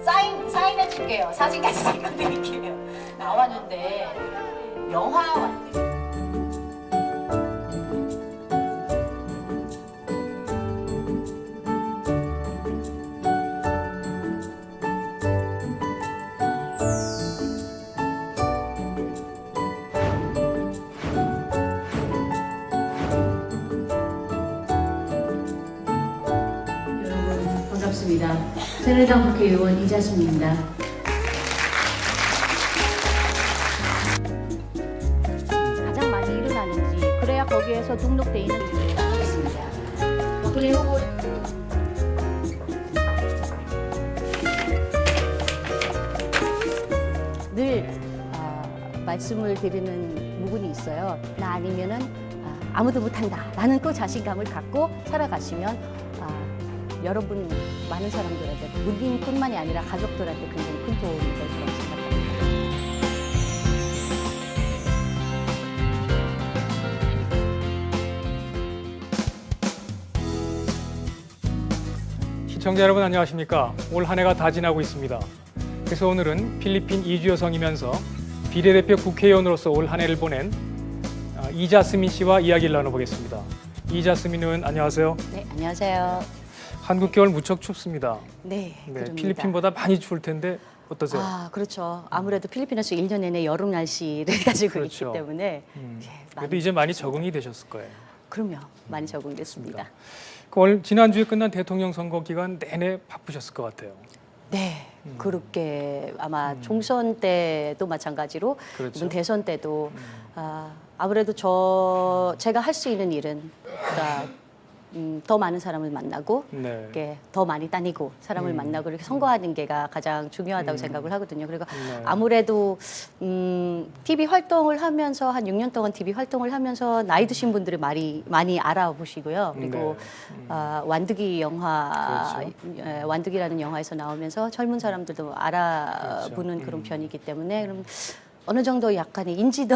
사인해 줄게요. 사진까지 찍어드릴게요. 나왔는데 영화 왔대. 반갑습니다. 새누리당 국회의원 이자순입니다. 가장 많이 일어나는지 그래야 거기에서 등록돼 있는지 하겠습니다. 박근혜 후보 늘 말씀을 드리는 부분이 있어요. 나 아니면은 아무도 못한다라는 그 자신감을 갖고 살아가시면 여러분 많은 사람들한테 문민뿐만이 아니라 가족들한테 굉장히 큰 도움이 될 거라고 생각합니다. 시청자 여러분 안녕하십니까? 올 한 해가 다 지나고 있습니다. 그래서 오늘은 필리핀 이주 여성이면서 비례대표 국회의원으로서 올 한 해를 보낸 이자스민 씨와 이야기를 나눠보겠습니다. 이자스민 의원 안녕하세요. 네, 안녕하세요. 한국 겨울 무척 춥습니다. 네, 그럽니다. 필리핀보다 많이 추울 텐데 어떠세요? 그렇죠. 아무래도 필리핀에서 1년 내내 여름 날씨를 가지고 그렇죠. 있기 때문에 그래도 이제 많이 적응이 되셨을 거예요. 그럼요. 많이 적응됐습니다. 지난주에 끝난 대통령 선거 기간 내내 바쁘셨을 것 같아요. 네, 그렇게 아마 총선 때도 마찬가지로 그렇죠. 이번 대선 때도 아무래도 제가 할 수 있는 일은 그러니까 더 많은 사람을 만나고 네. 이렇게 더 많이 다니고 사람을 만나고 이렇게 선거하는 게가 가장 중요하다고 생각을 하거든요. 그리고 네. 아무래도 TV 활동을 하면서 한 6년 동안 TV 활동을 하면서 나이 드신 분들이 많이 알아보시고요. 그리고 완득이 영화, 그렇죠. 완득이라는 영화에서 나오면서 젊은 사람들도 알아보는 그렇죠. 그런 편이기 때문에 그럼 어느 정도 약간의 인지도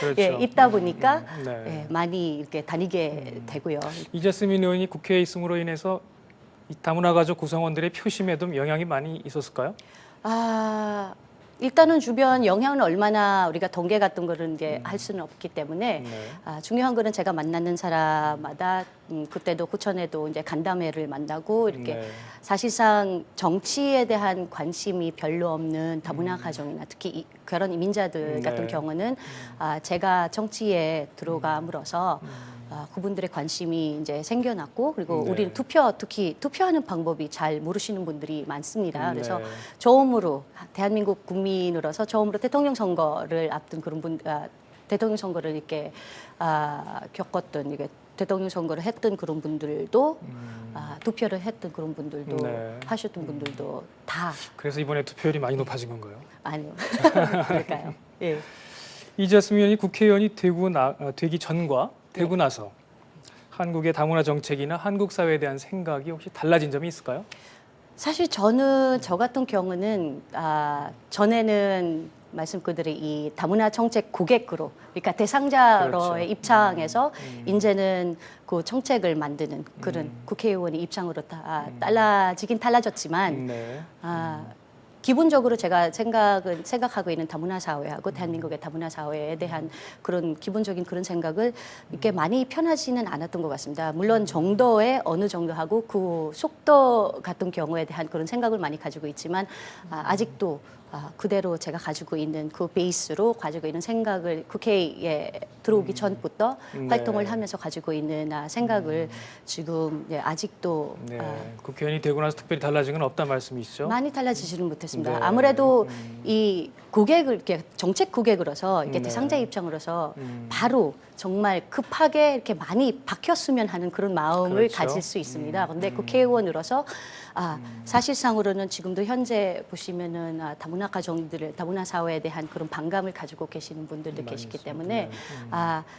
그렇죠. 예, 있다 보니까 네. 예, 많이 이렇게 다니게 되고요. 이자스민 의원이 국회에 있음으로 인해서 이 다문화 가족 구성원들의 표심에도 영향이 많이 있었을까요? 일단은 주변 영향은 얼마나 우리가 동계 같은 거를 이제 할 수는 없기 때문에 네. 중요한 거는 제가 만나는 사람마다 그때도 구천에도 이제 간담회를 만나고 이렇게 네. 사실상 정치에 대한 관심이 별로 없는 다문화 가정이나 특히 결혼 이민자들 같은 네. 경우는 제가 정치에 들어감으로써 그분들의 관심이 이제 생겨났고 그리고 네. 우리는 특히 투표하는 방법이 잘 모르시는 분들이 많습니다. 그래서 네. 처음으로 대한민국 국민으로서 처음으로 대통령 선거를 앞둔 그런 대통령 선거를 이렇게 겪었던 이게 대통령 선거를 했던 그런 분들도 투표를 했던 그런 분들도 네. 하셨던 분들도 다 그래서 이번에 투표율이 많이 높아진 건가요? 아니요. 그럴까요? 예. 이자스민 의원이 국회의원이 되기 전과 되고 나서 한국의 다문화 정책이나 한국 사회에 대한 생각이 혹시 달라진 점이 있을까요? 사실 저 같은 경우는 전에는 말씀 그대로 이 다문화 정책 고객으로 그러니까 대상자로의 그렇죠. 입장에서 이제는 그 정책을 만드는 그런 국회의원의 입장으로 달라졌지만 네. 기본적으로 제가 생각하고 있는 다문화 사회하고 대한민국의 다문화 사회에 대한 그런 기본적인 그런 생각을 이렇게 많이 편하지는 않았던 것 같습니다. 물론 정도의 어느 정도 하고 그 속도 같은 경우에 대한 그런 생각을 많이 가지고 있지만 아직도 그대로 제가 가지고 있는 그 베이스로 가지고 있는 생각을 국회에 들어오기 전부터 네. 활동을 하면서 가지고 있는 생각을 지금 아직도 국회의원이 되고 나서 특별히 달라진 건 없다는 말씀이시죠? 많이 달라지지는 못했습니다. 네. 아무래도 이 고객을 이렇게 정책 고객으로서 이렇게 네. 대상자 입장으로서 바로 정말 급하게 이렇게 많이 바뀌었으면 하는 그런 마음을 그렇죠. 가질 수 있습니다. 그런데 국회의원으로서 사실상으로는 지금도 현재 보시면은 다문화 가정들, 다문화 사회에 대한 그런 반감을 가지고 계시는 분들도 계시기 때문에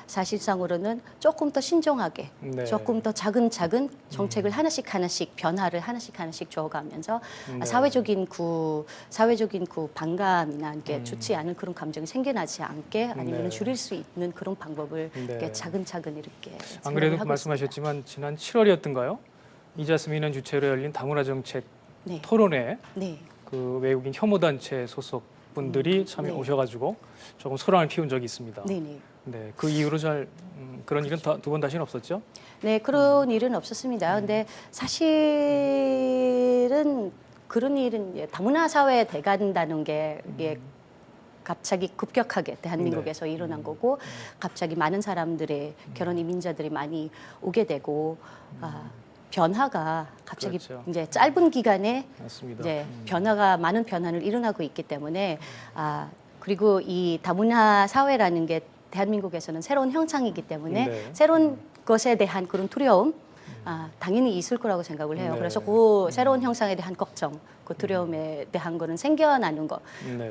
사실상으로는 조금 더 신중하게, 네. 조금 더 차근차근 정책을 하나씩 변화를 하나씩 줘가면서 네. 사회적인 그 반감이나 이렇게 좋지 않은 그런 감정이 생겨나지 않게 아니면 네. 줄일 수 있는 그런 방법을 네. 이렇게 차근차근 이렇게 안 그래도 생각을 하고 말씀하셨지만 지난 7월이었던가요? 이자스민 의원 주최로 열린 다문화 정책 네. 토론회 네. 그 외국인 혐오단체 소속 분들이 참여 네. 오셔가지고 조금 소란을 피운 적이 있습니다. 네네. 네, 그 이후로 잘 그런 일은 두 번 다시는 없었죠? 네, 그런 일은 없었습니다. 근데 사실은 그런 일은 이제 다문화 사회에 돼간다는 게 이게 갑자기 급격하게 대한민국에서 일어난 거고 갑자기 많은 사람들의 결혼 이민자들이 많이 오게 되고 변화가 갑자기 그렇죠. 이제 짧은 기간에 맞습니다. 이제 변화가 많은 변화를 일어나고 있기 때문에 그리고 이 다문화 사회라는 게 대한민국에서는 새로운 형상이기 때문에 네. 새로운 것에 대한 그런 두려움 당연히 있을 거라고 생각을 해요. 네. 그래서 그 새로운 형상에 대한 걱정, 그 두려움에 대한 거는 생겨나는 거 네.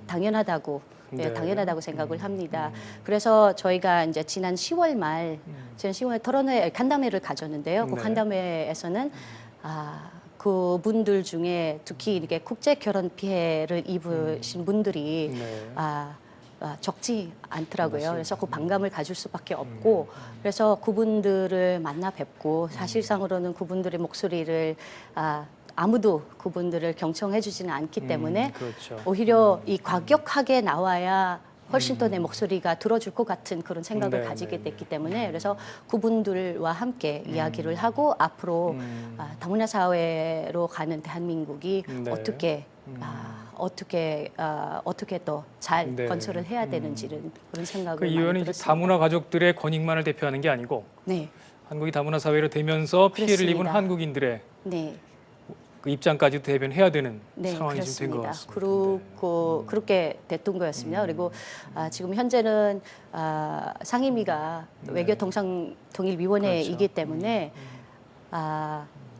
당연하다고 네. 당연하다고 생각을 합니다. 그래서 저희가 이제 지난 10월 말 지난 10월 토론회 간담회를 가졌는데요. 그 네. 간담회에서는 그분들 중에 특히 이렇게 국제 결혼 피해를 입으신 분들이 네. 적지 않더라고요. 맞습니다. 그래서 그 반감을 가질 수밖에 없고 그래서 그분들을 만나 뵙고 사실상으로는 그분들의 목소리를 아무도 그분들을 경청해 주지는 않기 때문에 그렇죠. 오히려 이 과격하게 나와야 훨씬 더 내 목소리가 들어줄 것 같은 그런 생각을 네, 가지게 네, 됐기 때문에 그래서 그분들과 함께 이야기를 하고 앞으로 다문화 사회로 가는 대한민국이 네. 어떻게 더 잘 네. 건설을 해야 되는지는 그런 생각을 그 많이 이유는 이제 들었습니다. 다문화 가족들의 권익만을 대표하는 게 아니고 네, 한국이 다문화 사회로 되면서 피해를 입은 그렇습니다. 한국인들의 네. 그 입장까지 대변해야 되는 네, 상황이 지금 된 것 그렇습니다. 같습니다. 그리고 그렇게 됐던 거였습니다. 그리고 지금 현재는 상임위가 외교통상통일위원회이기 그렇죠. 때문에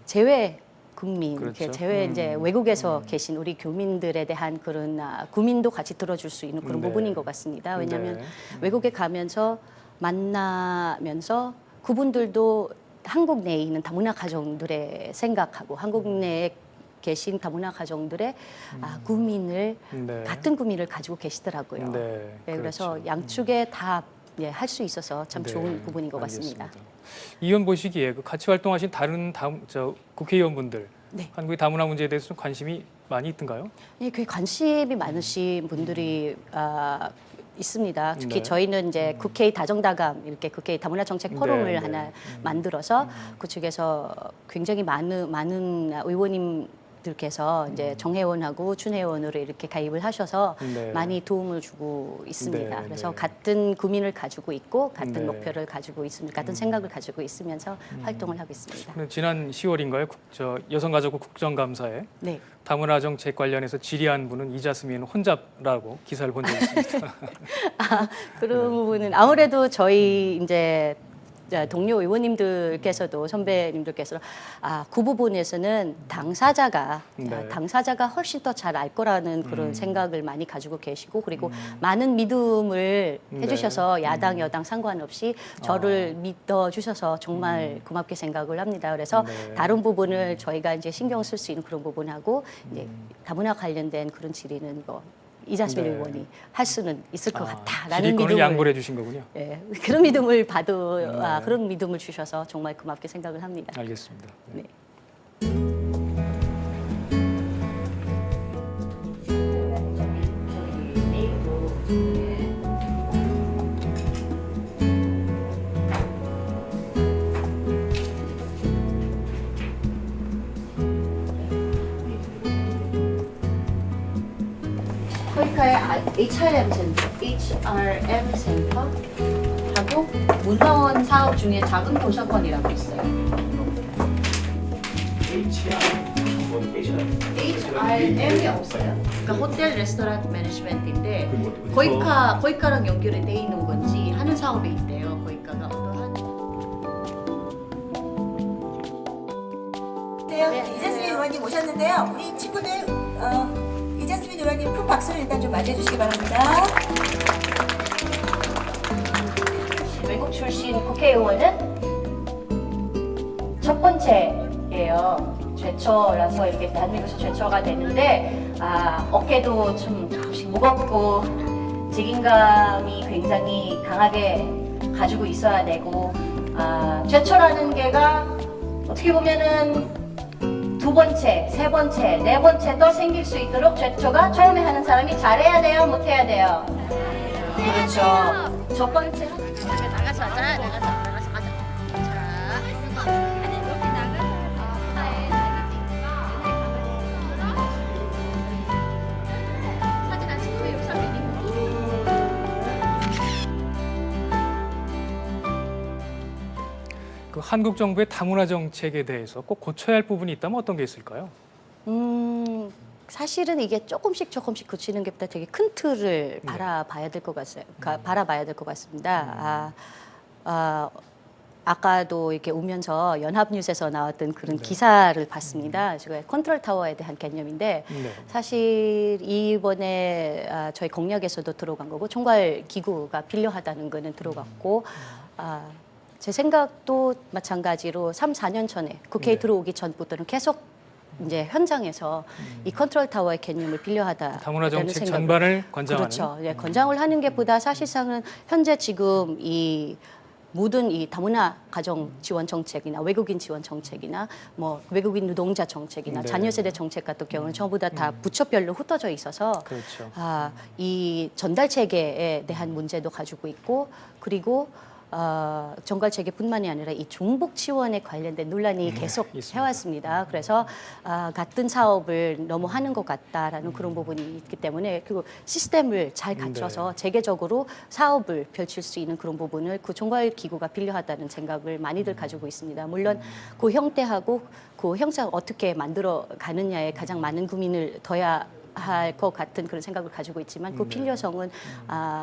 재외 국민, 그렇죠. 재외 이제 외국에서 계신 우리 교민들에 대한 그런 고민도 같이 들어줄 수 있는 그런 네. 부분인 것 같습니다. 왜냐하면 네. 외국에 가면서 만나면서 그분들도 한국 내에 있는 다문화 가정들의 생각하고 한국 내에 계신 다문화 가정들의 구민을 네. 같은 구민을 가지고 계시더라고요. 네, 네, 그래서 그렇죠. 양쪽에 다 할 수 있어서 참 네, 좋은 부분인 것 알겠습니다. 같습니다. 이 의원 보시기에 그 같이 활동하신 다른 국회의원분들 네. 한국의 다문화 문제에 대해서 좀 관심이 많이 있던가요? 예, 그 관심이 많으신 분들이 있습니다. 특히 네. 저희는 이제 국회 다정다감 이렇게 국회 다문화 정책 포럼을 네, 네. 하나 만들어서 그쪽에서 굉장히 많은 의원님들께서 이제 정회원하고 준회원으로 이렇게 가입을 하셔서 네. 많이 도움을 주고 있습니다. 네, 그래서 네. 같은 고민을 가지고 있고 같은 네. 목표를 가지고 있습니다. 같은 생각을 가지고 있으면서 활동을 하고 있습니다. 그럼 지난 10월인가요? 여성가족부 국정감사에 네. 다문화 정책 관련해서 질의한 분은 이자스민 혼자라고 기사를 본 적이 있습니다. 그런 부분은 아무래도 저희 이제 동료 의원님들께서도 선배님들께서 그 부분에서는 당사자가 네. 당사자가 훨씬 더 잘 알 거라는 그런 생각을 많이 가지고 계시고 그리고 많은 믿음을 해주셔서 야당 여당 상관없이 저를 믿어 주셔서 정말 고맙게 생각을 합니다. 그래서 네. 다른 부분을 저희가 이제 신경 쓸 수 있는 그런 부분하고 이제 다문화 관련된 그런 질의는 이자스민 네. 의원이 할 수는 있을 것 같다라는 질의권을 믿음을 양보를 해주신 거군요. 예, 그런 믿음을 그런 믿음을 주셔서 정말 고맙게 생각을 합니다. 알겠습니다. 네. 네. 코이카의 HRM 센터하고 문화원 사업 중에 작은 도서관이라고 있어요. HRM이 없어요. 그러니까 호텔 레스토랑 매니지먼트인데 코이카랑 연결이 돼 있는 건지 하는 사업이 있대요. 코이카가 어떠한 이자스민 의원님 오셨는데요. 우리 친구들 이자스민 의원님 큰 박수를 일단 좀 맞아주시기 바랍니다. 외국 출신 국회의원은 첫 번째예요. 최초라서 이렇게 대한민국에서 최초가 되는데 어깨도 좀 조금씩 무겁고 책임감이 굉장히 강하게 가지고 있어야 되고 최초라는 게가 어떻게 보면은 두 번째, 세 번째, 네 번째 또 생길 수 있도록 최초가 처음에 하는 사람이 잘해야 돼요, 못해야 돼요? 그렇죠. 첫 번째 나가서 하자, 나가서 하자. 자, 아니 여기 나가서 사진 안 찍고 여기 사진 그 한국 정부의 다문화 정책에 대해서 꼭 고쳐야 할 부분이 있다면 어떤 게 있을까요? 사실은 이게 조금씩 고치는 게보다 되게 큰 틀을 바라봐야 될 것 같아요. 바라봐야 될 것 같습니다. 아까도 이렇게 오면서 연합뉴스에서 나왔던 그런 기사를 봤습니다. 제가 컨트롤 타워에 대한 개념인데 사실 이번에 저희 공약에서도 들어간 거고 총괄 기구가 필요하다는 거는 들어갔고 제 생각도 마찬가지로 3, 4년 전에 국회에 들어오기 전부터는 계속 이제 현장에서 이 컨트롤 타워의 개념을 필요하다. 다문화 정책 전반을 관장하는. 그렇죠. 예, 관장을 하는 게보다 사실상은 현재 지금 이 모든 이 다문화 가정 지원 정책이나 외국인 지원 정책이나 뭐 외국인 노동자 정책이나 자녀 세대 정책 같은 경우는 전부 다 부처별로 흩어져 있어서 그렇죠. 이 전달 체계에 대한 문제도 가지고 있고 그리고 정갈 체계뿐만이 아니라 이 종북 지원에 관련된 논란이 계속 있습니다. 해왔습니다. 그래서 같은 사업을 너무 하는 것 같다라는 그런 부분이 있기 때문에 그리고 시스템을 잘 갖춰서 체계적으로 사업을 펼칠 수 있는 그런 부분을 그 총괄 기구가 필요하다는 생각을 많이들 가지고 있습니다. 물론 그 형태하고 그 형상 어떻게 만들어 가느냐에 가장 많은 고민을 둬야 할 것 같은 그런 생각을 가지고 있지만 그 필요성은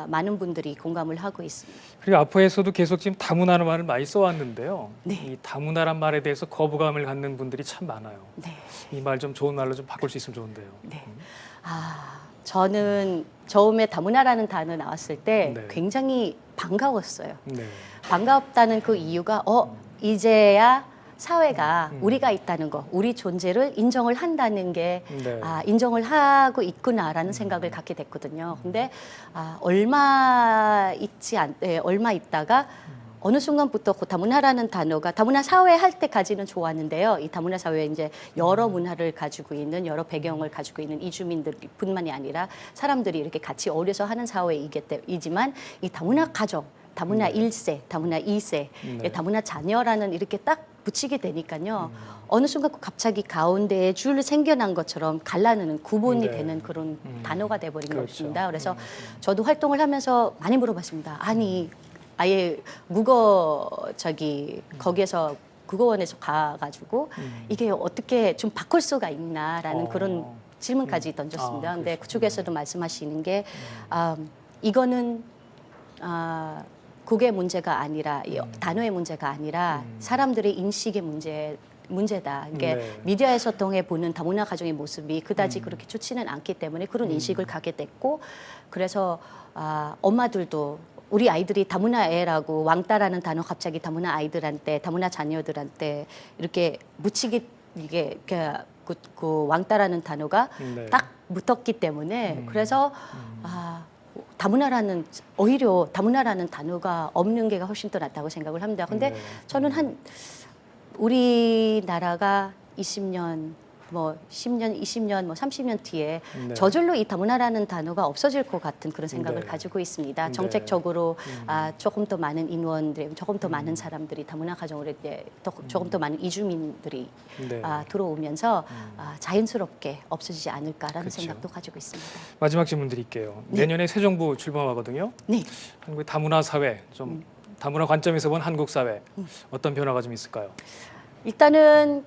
많은 분들이 공감을 하고 있습니다. 그리고 아프에서도 계속 지금 다문화라는 말을 많이 써왔는데요. 네. 이 다문화란 말에 대해서 거부감을 갖는 분들이 참 많아요. 네. 이 말 좀 좋은 말로 좀 바꿀 수 있으면 좋은데요. 네. 저는 처음에 다문화라는 단어 나왔을 때 굉장히 반가웠어요. 네. 반갑다는 그 이유가 이제야 사회가 우리가 있다는 거, 우리 존재를 인정을 한다는 게 인정을 하고 있구나라는 생각을 갖게 됐거든요. 근데 얼마 있다가 어느 순간부터 그 다문화라는 단어가 다문화 사회 할 때까지는 좋았는데요. 이 다문화 사회에 이제 여러 문화를 가지고 있는 여러 배경을 가지고 있는 이주민들뿐만이 아니라 사람들이 이렇게 같이 어울려서 하는 사회이지만 이 다문화 가정, 다문화 1세, 다문화 2세, 다문화 자녀라는 이렇게 딱 붙이게 되니까요. 어느 순간 갑자기 가운데에 줄 생겨난 것처럼 갈라놓는 구분이 되는 그런 단어가 돼버린 것입니다. 그래서 저도 활동을 하면서 많이 물어봤습니다. 아니 아예 거기에서 국어원에서 가가지고 이게 어떻게 좀 바꿀 수가 있나라는 그런 질문까지 던졌습니다. 근데 그쪽에서도 말씀하시는 게 이거는 그게 문제가 아니라 단어의 문제가 아니라 사람들의 인식의 문제다. 이게 미디어에서 통해 보는 다문화 가정의 모습이 그다지 그렇게 좋지는 않기 때문에 그런 인식을 갖게 됐고 그래서 엄마들도 우리 아이들이 다문화 애라고 왕따라는 단어 갑자기 다문화 아이들한테 다문화 자녀들한테 이렇게 묻히기 이게 그 왕따라는 단어가 딱 붙었기 때문에 그래서 오히려 다문화라는 단어가 없는 게가 훨씬 더 낫다고 생각을 합니다. 근데 저는 우리나라가 20년, 10년, 20년, 30년 뒤에 저절로 이 다문화라는 단어가 없어질 것 같은 그런 생각을 가지고 있습니다. 정책적으로 조금 더 많은 인원들, 조금 더 많은 사람들이 다문화 가정으로 조금 더 많은 이주민들이 들어오면서 자연스럽게 없어지지 않을까라는 생각도 가지고 있습니다. 마지막 질문 드릴게요. 내년에 새 정부 출범하거든요. 네. 한국의 다문화 사회, 좀 다문화 관점에서 본 한국 사회 어떤 변화가 좀 있을까요? 일단은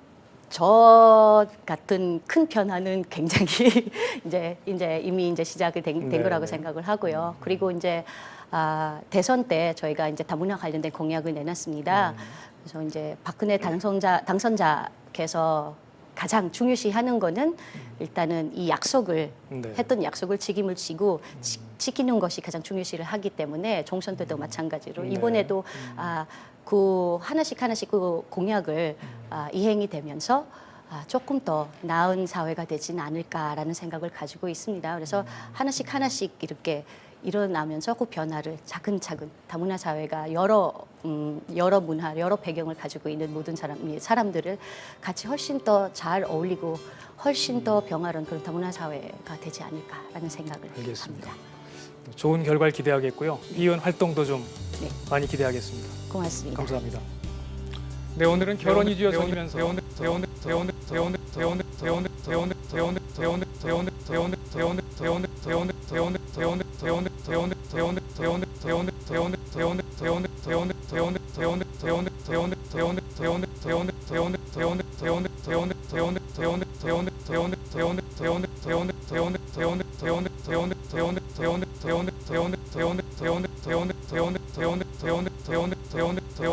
저 같은 큰 변화는 굉장히 이미 시작이 된 거라고 생각을 하고요. 그리고 이제 대선 때 저희가 이제 다문화 관련된 공약을 내놨습니다. 그래서 이제 박근혜 당선자께서 가장 중요시하는 거는 일단은 이 약속을 했던 약속을 책임을 지고 지키는 것이 가장 중요시를 하기 때문에 총선 때도 마찬가지로 이번에도 그 하나씩 그 공약을 이행이 되면서 조금 더 나은 사회가 되지는 않을까라는 생각을 가지고 있습니다. 그래서 하나씩 이렇게 일어나면서 그 변화를 차근차근 다문화 사회가 여러 문화, 여러 배경을 가지고 있는 모든 사람들을 같이 훨씬 더 잘 어울리고 훨씬 더 평화로운 그런 다문화 사회가 되지 않을까라는 생각을 알겠습니다. 합니다. 좋은 결과를 기대하겠고요. 이 의원 활동도 좀 네. 많이 기대하겠습니다. 고맙습니다. 감사합니다. 네, 오늘은 결혼 이주 여성이면서